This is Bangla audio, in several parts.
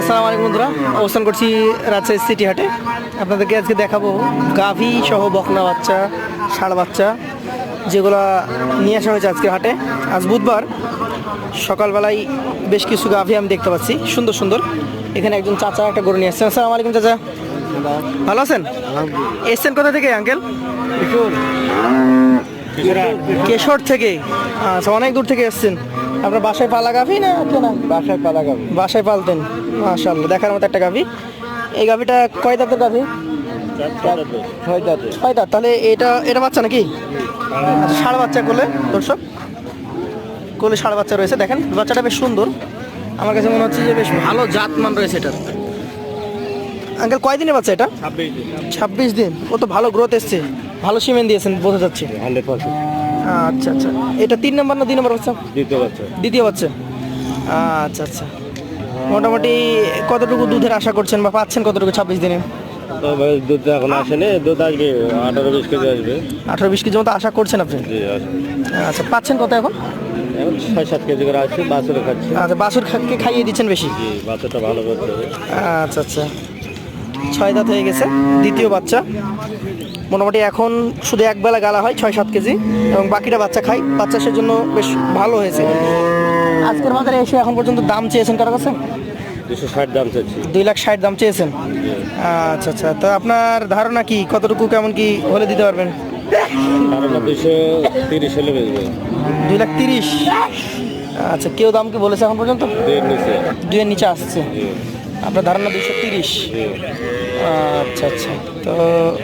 আসসালামু আলাইকুম বন্ধুরা, অবস্থান করছি রাজশাহী সিটি হাটে। আপনাদেরকে আজকে দেখাবো গাভী সহ বকনা বাচ্চা, ষাঁড় বাচ্চা যেগুলো নিয়ে আসা হয়েছে আজকে হাটে। আজ বুধবার সকালবেলায় বেশ কিছু গাভী আমি দেখতে পাচ্ছি সুন্দর সুন্দর। এখানে একজন চাচা একটা গরু নিয়ে আসছেন। আসসালামু আলাইকুম চাচা, ভালো আছেন? এসছেন কোথা থেকে আঙ্কেল? কেশর থেকে। আচ্ছা, অনেক দূর থেকে এসছেন। আপনার বাসায় পালা গাভী না কেনা? বাসায় পালা গাবি। বাসায় পালতেন, মাশাআল্লাহ, দেখার মতো একটা গাভী। এই গাভীটা কয় দাঁতের গাভী? ছয় দাঁতে। ছয় দাঁত। তাহলে এটা এটা বাচ্চা নাকি? আচ্ছা, ষাঁড় বাচ্চা কোলে, দর্শক কোলে ষাঁড় বাচ্চা রয়েছে। দেখেন বাচ্চাটা বেশ সুন্দর, আমার কাছে মনে হচ্ছে যে বেশ ভালো জাতমান রয়েছে এটার। আঙ্কেল কয় দিনের বাচ্চা এটা? 26 দিন। ও তো ভালো গ্রোথ এসছে, ভালো সিমেন্ট দিয়েছেন বোঝা যাচ্ছে। 100%। আচ্ছা আচ্ছা, এটা 3 নম্বর না 2 নম্বর বাচ্চা? দ্বিতীয় বাচ্চা। দ্বিতীয় বাচ্চা। আচ্ছা আচ্ছা, মোটামুটি কতটুকু দুধের আশা করছেন বা পাচ্ছেন কতটুকু 26 দিনে? তো ভাই দুধ এখন আসেনি, দুধ আসবে 18-20 কেজি আসবে। 18-20 কেজি মতো আশা করছেন আপনি? জি আসবে। আচ্ছা, পাচ্ছেন কত এখন? এখন 6-7 কেজি করে আসছে, বাছুরে খাচ্ছে। আচ্ছা, বাছুরকে খাইয়ে দিচ্ছেন বেশি? জি, বাচ্চাটা ভালো করতে হবে। আচ্ছা আচ্ছা, 6 দাঁত হয়ে গেছে, দ্বিতীয় বাচ্চা। মোটামুটি এখন শুধু একবেলা গালা হয় 6-7 কেজি এবং বাকিটা বাচ্চা খাই। বাচ্চা সেজন্য বেশ ভালো হয়েছে। আজকের বাজারে এসে এখন পর্যন্ত দাম চেয়েছেন কারো কাছে? 260 দাম চাচ্ছি। 2,60,000 দাম চেয়েছেন। আচ্ছা আচ্ছা, তো আপনার ধারণা কি কতটুকু কেমন কি হলে দিতে পারবেন? কারণ 230 হলে বেচবে। 2,30,000। আচ্ছা, কেউ দাম কি বলেছে এখন পর্যন্ত? 2 নিচে। 2 এর নিচে আসছে। জি আপনার ধারণা 230। জি। আচ্ছা আচ্ছা, তো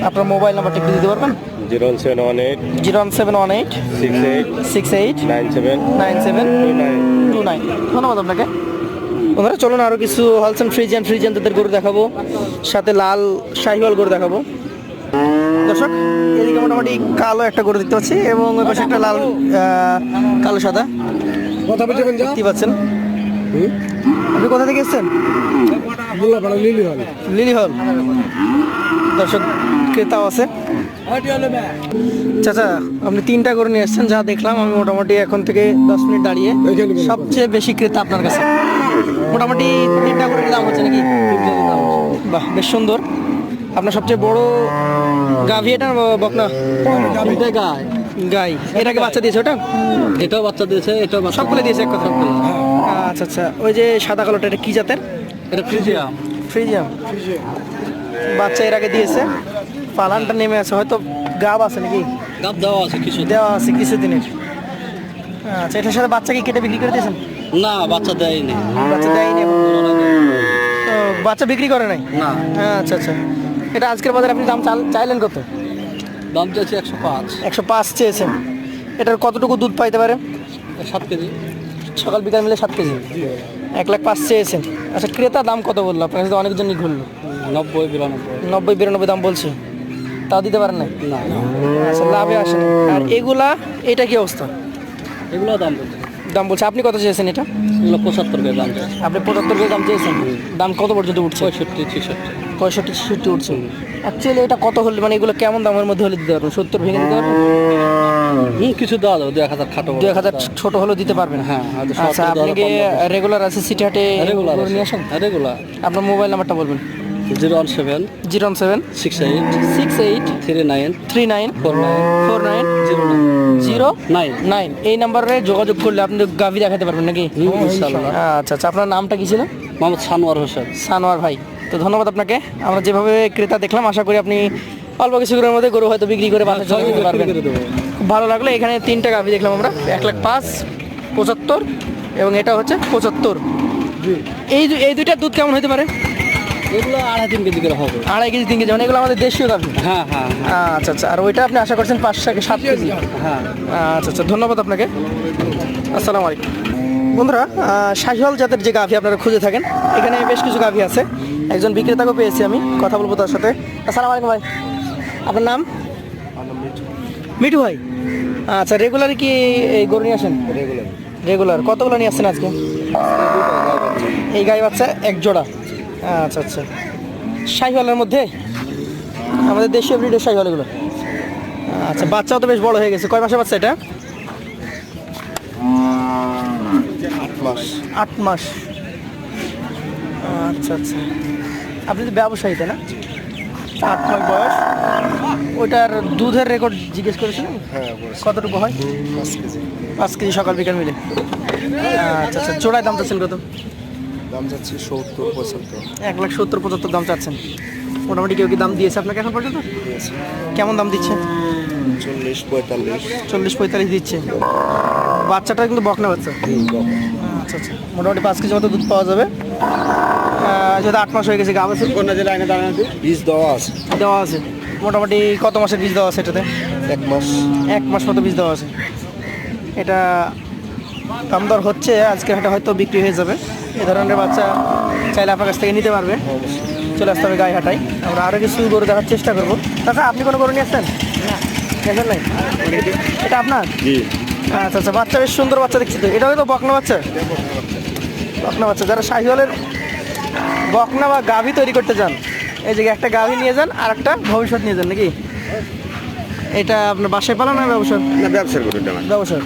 আপনার মোবাইল নাম্বারটা একটু দিতে পারবেন? 0718 0718 68 68 97 97 29। 29। ধন্যবাদ আপনাকে। বন্ধুরা চলুন আরও কিছু হলসেন ফ্রিজিয়ান তাদের গরু দেখাবো, সাথে লাল শাহিওয়াল গরু দেখাবো। দর্শক এদিকে মোটামুটি কালো একটা গরু দেখতে পাচ্ছি এবং ওই পাশে একটা লাল কালো সাদা কথা বলতে দেখতে পাচ্ছেন। আপনি কোথা থেকে এসেছেন? লিলি হল। দর্শক ক্রেতাও আছে। চাচা আপনি 3টা গরু নিয়ে এসেছেন, যা দেখলাম আমি মোটামুটি এখন থেকে 10 মিনিট দাঁড়িয়ে সবচেয়ে বেশি ক্রেতা আপনার কাছে। মোটামুটি 3টা গরুর দাম হচ্ছে নাকি? বাহ, বেশ সুন্দর। আপনার সবচেয়ে বড় গাভী এটা না বকনা? গাই। এটাকে বাচ্চা দিয়েছে? ওটা এটাও বাচ্চা দিয়েছে, এটাও বাচ্চা সবগুলো দিয়েছে এক কথা? আচ্ছা আচ্ছা, ওই যে সাদা কালোটা এটা কি জাতের? এটা ফ্রিজিয়াম। ফ্রিজিয়াম। বাচ্চা এর আগে দিয়েছে, পালানটা নেমে আছে, হয়তো গাব আছে নাকি? গাব দেওয়া আছে কিছু। দেওয়া আছে কিছুদিনের। আচ্ছা, এটার সাথে বাচ্চা কি কেটে বিক্রি করে দিয়েছেন? না, বাচ্চা দেয়নি। বাচ্চা দেয়নি এখন? ও, বাচ্চা বিক্রি করে নাই? না। আচ্ছা আচ্ছা, এটা আজকের বাজারে আপনি দাম চাইলেন কত? দাম চাইছে 105। 105 চেয়েছেন। এটার কতটুকু দুধ পাইতে পারে? 7 কেজি। সকাল বিকাল মিলে 7 কেজি। 1,05,000 চেয়েছেন। আচ্ছা, ক্রেতা দাম কত বললো? আপনার কাছে অনেকজনই ঘুরলো। 90-92। 90-92 দাম বলছে, তাও দিতে পারেন না? না। আচ্ছা, লাভে আসেন। আর এগুলা, এটা কি অবস্থা? এগুলো দাম বলছে। দাম বলছে। আপনি কত চেয়েছেন এটা? এগুলো 75 করে দাম চাইছে। আপনি 75 করে দাম চেয়েছেন। দাম কত পর্যন্ত উঠছে? 65-66। 65-66 উঠছে। অ্যাকচুয়ালি এটা কত হলে, মানে এগুলো কেমন দামের মধ্যে হলে দিতে পারবেন? 70 ভেঙে দিতে পারবেন? কিছু দেওয়া যাবে, 2-1000 খাটো। 2,000 ছোট হলেও দিতে পারবেন? হ্যাঁ, হয়তো আচ্ছা, আপনি কি রেগুলার আছে সিটি হাটে রেগুলার গরু নিয়ে আসেন? রেগুলার। আপনার মোবাইল নাম্বারটা বলবেন? 017 017 68 68 39 39 49 49 09 09। এই নাম্বারে যোগাযোগ করলে আপনি গাভী দেখাতে পারবেন নাকি? ইনশাআল্লাহ। আচ্ছা আচ্ছা, আপনার নামটা কি ছিল? মোহাম্মদ সানোয়ার হোসেন। সানোয়ার ভাই, তো ধন্যবাদ আপনাকে। আমরা যেভাবে ক্রেতা দেখলাম, আশা করি আপনি অল্প কিছু করে মধ্যে গরু হয়তো বিক্রি করে বাজারে চলে যেতে পারবেন। খুব ভালো লাগলো। এখানে 3টা গাভী দেখলাম আমরা, 1,05,000, 75 এবং এটা হচ্ছে 75। এই দুইটার দুধ কেমন হতে পারে? এগুলো 2.5-3 কেজি করে হবে। 2.5 কেজি 3 কেজি, মানে এগুলো আমাদের দেশীয় গাভী? হ্যাঁ হ্যাঁ আচ্ছা আচ্ছা, আর ওইটা আপনি আশা করছেন 5-7 কেজি? হ্যাঁ। আচ্ছা আচ্ছা, ধন্যবাদ আপনাকে। আসসালামু আলাইকুম। বন্ধুরা, শাহিওয়াল জাতের যে গাভী আপনারা খুঁজে থাকেন, এখানে বেশ কিছু গাভী আছে। একজন বিক্রেতাকেও পেয়েছি আমি, কথা বলবো তার সাথে। আসসালামু আলাইকুম ভাই, আপনার নাম? মিঠু ভাই। আচ্ছা, রেগুলার কি এই গরু নিয়ে আসেন? রেগুলার। কতগুলো নিয়ে আসছেন আজকে? এই গাই বাচ্চা 1 জোড়া। আচ্ছা আচ্ছা, শাহিওয়ালের মধ্যে? আমাদের দেশীয় ব্রিডের শাহিওয়াল এগুলো? আচ্ছা, বাচ্চাও তো বেশ বড় হয়ে গেছে। কয় মাসের বাচ্চা এটা? 8 মাস। 8 মাস। আচ্ছা আচ্ছা, আপনি তো ব্যবসায়ী তাই না? 8 মাস বয়স। ওইটার দুধের রেকর্ড জিজ্ঞেস করেছিলেন? হ্যাঁ কতটুকু হয়? 5 কেজি। 5 কেজি সকাল বিকাল মিলে। আচ্ছা আচ্ছা, জোড়ায় দাম চাচ্ছেন কত? দাম যাচ্ছে 70-75। 1,70,75 দাম চাচ্ছেন। মোটামুটি কেউ কি দাম দিয়েছে আপনাকে এখন পর্যন্ত? কেমন দাম দিচ্ছে? 40-45। 40-45 দিচ্ছে। বাচ্চাটা কিন্তু বকনা বাচ্চা। আচ্ছা আচ্ছা, মোটামুটি 5 কেজি মতো দুধ পাওয়া যাবে। যেহেতু 8 মাস হয়ে গেছে, গাব আছে কোন যে লাইনে দাঁড়ানো বীজ দেওয়া আছে। দেওয়া আছে। মোটামুটি কত মাসের বীজ দেওয়া আছে এটাতে? 1 মাস। 1 মাস মতো বীজ দেওয়া আছে। এটা দাম দর হচ্ছে, আজকে হাটে হয়তো বিক্রি হয়ে যাবে। এই ধরনের বাচ্চা চাইলে আপনার কাছ থেকে নিতে পারবে। চলে আসতে হবে গায়ে হাটাই। আমরা আরও কিছু গরু দেখার চেষ্টা করবো। দাদা, আপনি কোনো গরু নিয়ে আসছেন? নিয়েছেন নাই? এটা আপনার? জি। আচ্ছা আচ্ছা, বাচ্চা বেশ সুন্দর বাচ্চা দেখছি তো। এটা হয়তো বকনা বাচ্চা। বকনা বাচ্চা, যারা শাহিওয়ালের বকনা বা গাভী তৈরি করতে চান, এই যে একটা গাভী নিয়ে যান আর একটা ভবিষ্যৎ নিয়ে যান নাকি? এটা আপনার বাসায় পালা না ব্যবসা? না, ব্যবসার গরু এটা না। ব্যবসা।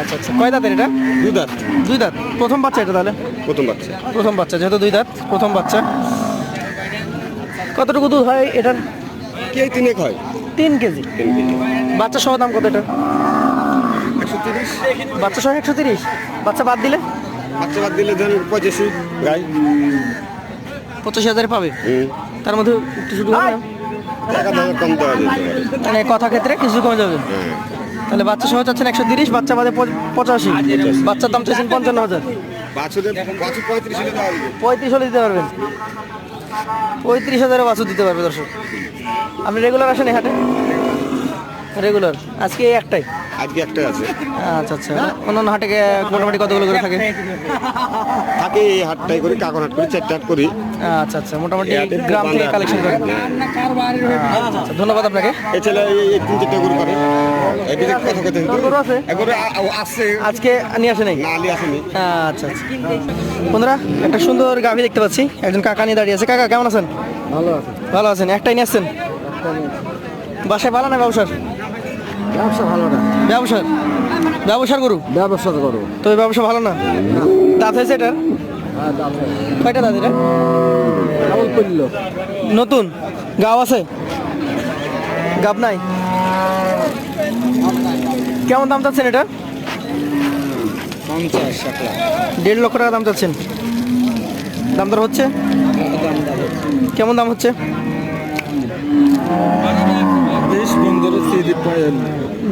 আচ্ছা আচ্ছা, কয় দাঁতের এটা? 2 দাঁত। 2 দাঁত। প্রথম বাচ্চা এটা তাহলে? প্রথম বাচ্চা। প্রথম বাচ্চা, যেহেতু 2 দাঁত, প্রথম বাচ্চা। কতটুকু দুধ হয় এটার? কি 3 হয়? 3 কেজি। 3 কেজি। বাচ্চা সহ দাম কত এটা? 130। বাচ্চা সহ 130। বাচ্চা বাদ দিলে বাচ্চা বাদ দিলে ধরেন 85 গাই। 85,000 পাবে। তার মধ্যে একটু শুধু হবে না? টাকা দাম কম দেওয়া যেতে পারে। মানে কথা ক্ষেত্রে কিছু কমে যাবে। হ্যাঁ। তাহলে বাচ্চা সহ চাচ্ছেন 130, বাচ্চা বাদে 85। বাচ্চার দাম চাইছেন 55,000। বাছুর 35 হলে দেওয়া যাবে। 35 হলে দিতে পারবেন। 35,000 বাছুর দিতে পারবে দর্শক। আপনি রেগুলার আসেন এই হাটে? রেগুলার। আজকে এই একটাই? আজকে একটাই আছে। আচ্ছা আচ্ছা, অন্যান্য হাটে মোটামুটি কতগুলো করে থাকে? থাকে এই হাটটাই করি, কাকন হাট করি, 4টা হাট করি। আচ্ছা আচ্ছা, মোটামুটি গ্রাম থেকে কালেকশন করেন। আচ্ছা আচ্ছা, ধন্যবাদ আপনাকে। এছাড়া এই 3-4টা গরু করে। এদিকে কথা কথা তোর গরু আছে? এগুলো আসছে। আজকে নিয়ে আসে নাই? না, আলি আসেনি। আচ্ছা আচ্ছা, বন্ধুরা একটা সুন্দর গাভী দেখতে পাচ্ছি। একজন কাকা নিয়ে দাঁড়িয়ে আছে। কাকা কেমন আছেন? ভালো আছে। ভালো আছেন। একটাই নিয়ে আসছেন? বাসায় ভালো না ব্যবসার? ব্যবসা ভালো না। ব্যবসার? ব্যবসার গরু ব্যবসা করো। তো এই ব্যবসা ভালো না? দাঁত হয়েছে এটার? কয়টা দাঁত এটা? কেমন করলো? নতুন গাব আছে? গাব নাই? কেমন দাম চাচ্ছেন এটা? 50 টাকা। 1.5 লক্ষ টাকা দাম চাচ্ছেন। দাম দর হচ্ছে? কেমন দাম হচ্ছে?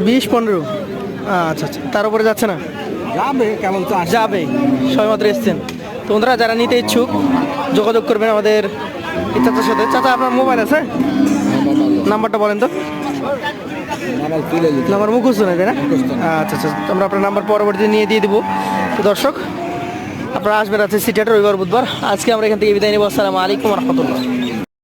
20-15। আচ্ছা আচ্ছা, তার উপরে যাচ্ছে না? যাবে কেমন তো যাবে, সবেমাত্র এসছেন। তো বন্ধুরা যারা নিতে ইচ্ছুক যোগাযোগ করবেন আমাদের এই চাচার সাথে। চাচা, আপনার মোবাইল আছে? নাম্বারটা বলেন তো। নাম্বার মুখস্থ নেই তাই না? আচ্ছা আচ্ছা, আমরা আপনার নাম্বার পরবর্তীতে নিয়ে দিয়ে দেবো। তো দর্শক, আপনারা আসবেন আছে সিটি হাটে রবিবার বুধবার। আজকে আমরা এখান থেকে বিদায় নেব। আসসালামু আলাইকুম রহমতুল্লাহ।